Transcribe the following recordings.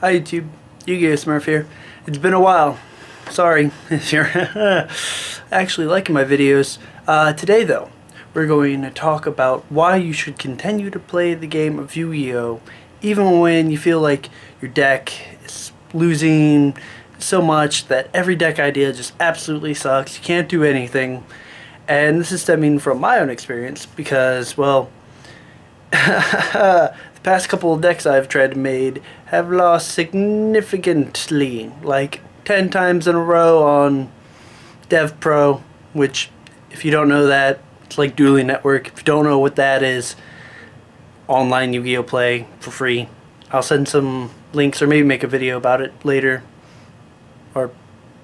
Hi YouTube, Yu-Gi-Oh! Smurf here. It's been a while. Sorry if you're actually liking my videos. Today though, we're going to talk about why you should continue to play the game of Yu-Gi-Oh! Even when you feel like your deck is losing so much that every deck idea just absolutely sucks. You can't do anything. And this is stemming from my own experience because, well, the past couple of decks I've tried to made have lost significantly, like 10 times in a row on Dev Pro, which, if you don't know that, it's like Dueling Network. If you don't know what that is, online Yu-Gi-Oh! Play for free. I'll send some links or maybe make a video about it later. Or,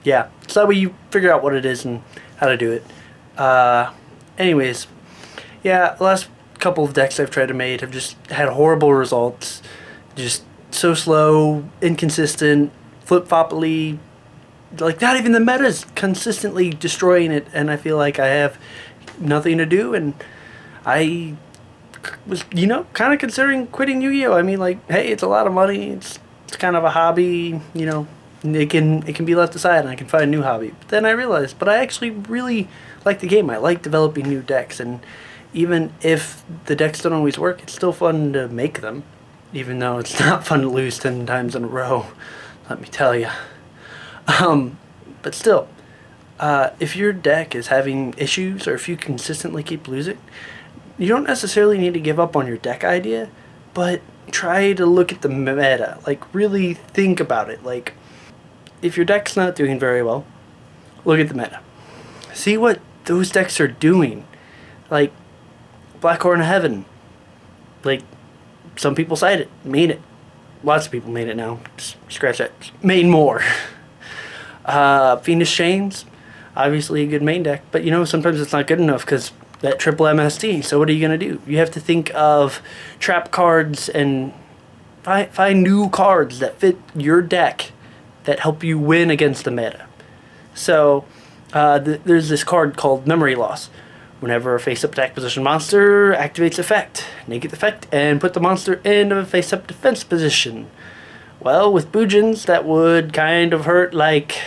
yeah, so that way you figure out what it is and how to do it. Anyways, yeah, the last couple of decks I've tried to make have just had horrible results. Just so slow, inconsistent, Flip Floppily, like not even the meta's consistently destroying it, and I feel like I have nothing to do, and I was, kind of considering quitting Yu-Gi-Oh! I mean, like, hey, it's a lot of money, it's kind of a hobby, it can be left aside and I can find a new hobby. But then I realized, but I actually really like the game. I like developing new decks, and even if the decks don't always work, it's still fun to make them, even though it's not fun to lose 10 times in a row, let me tell you. But still, if your deck is having issues, or if you consistently keep losing, you don't necessarily need to give up on your deck idea, but try to look at the meta, like really think about it. Like, if your deck's not doing very well, look at the meta. See what those decks are doing. Like, Black Horn of Heaven. Like, some people cite it, made it. Lots of people made it now. Just scratch that. Made more. Phoenix Chains, obviously a good main deck, but sometimes it's not good enough because that triple MST. So what are you going to do? You have to think of trap cards and find new cards that fit your deck that help you win against the meta. So there's this card called Memory Loss. Whenever a face-up attack position monster activates effect, negate the effect and put the monster in a face-up defense position. Well, with Boojins, that would kind of hurt like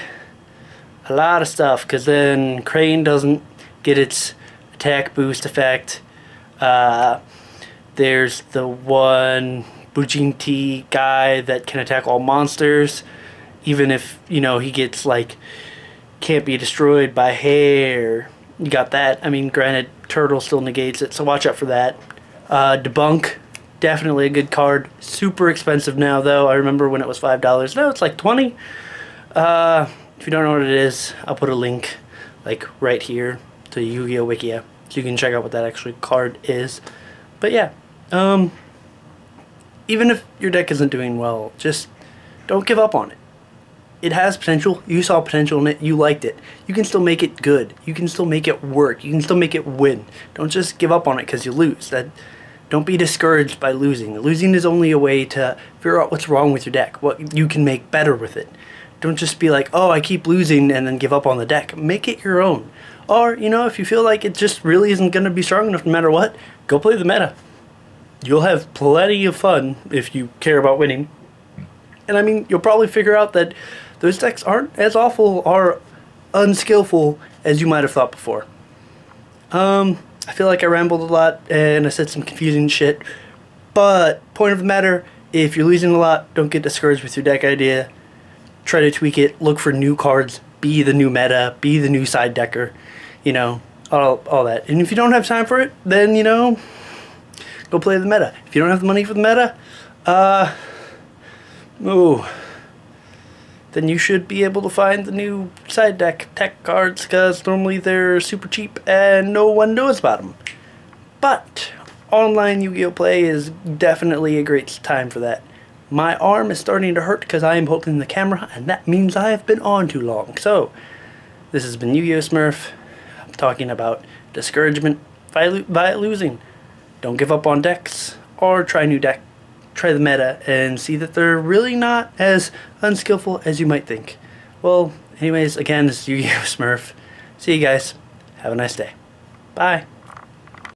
a lot of stuff, because then Crane doesn't get its attack boost effect. There's the one Boojin T guy that can attack all monsters, even if, he gets, like, can't be destroyed by hair. You got that. I mean, granted, Turtle still negates it, so watch out for that. Debunk, definitely a good card. Super expensive now, though. I remember when it was $5. Now it's like $20. If you don't know what it is, I'll put a link, like, right here to Yu-Gi-Oh! Wikia, so you can check out what that actually card is. But yeah, even if your deck isn't doing well, just don't give up on it. It has potential. You saw potential in it. You liked it. You can still make it good. You can still make it work. You can still make it win. Don't just give up on it because you lose. Don't be discouraged by losing. Losing is only a way to figure out what's wrong with your deck, what you can make better with it. Don't just be like, oh, I keep losing, and then give up on the deck. Make it your own. Or, if you feel like it just really isn't going to be strong enough no matter what, go play the meta. You'll have plenty of fun if you care about winning. And I mean, you'll probably figure out that those decks aren't as awful or unskillful as you might have thought before. I feel like I rambled a lot and I said some confusing shit. But, point of the matter, if you're losing a lot, don't get discouraged with your deck idea. Try to tweak it, look for new cards, be the new meta, be the new side decker, all that. And if you don't have time for it, then, go play the meta. If you don't have the money for the meta, then you should be able to find the new side deck tech cards, because normally they're super cheap and no one knows about them. But online Yu-Gi-Oh! Play is definitely a great time for that. My arm is starting to hurt because I am holding the camera, and that means I have been on too long. So, this has been Yu-Gi-Oh! Smurf. I'm talking about discouragement by losing. Don't give up on decks, or try new deck. Try the meta and see that they're really not as unskillful as you might think. Well, anyways, again, this is Yu-Gi-Oh! Smurf. See you guys. Have a nice day. Bye.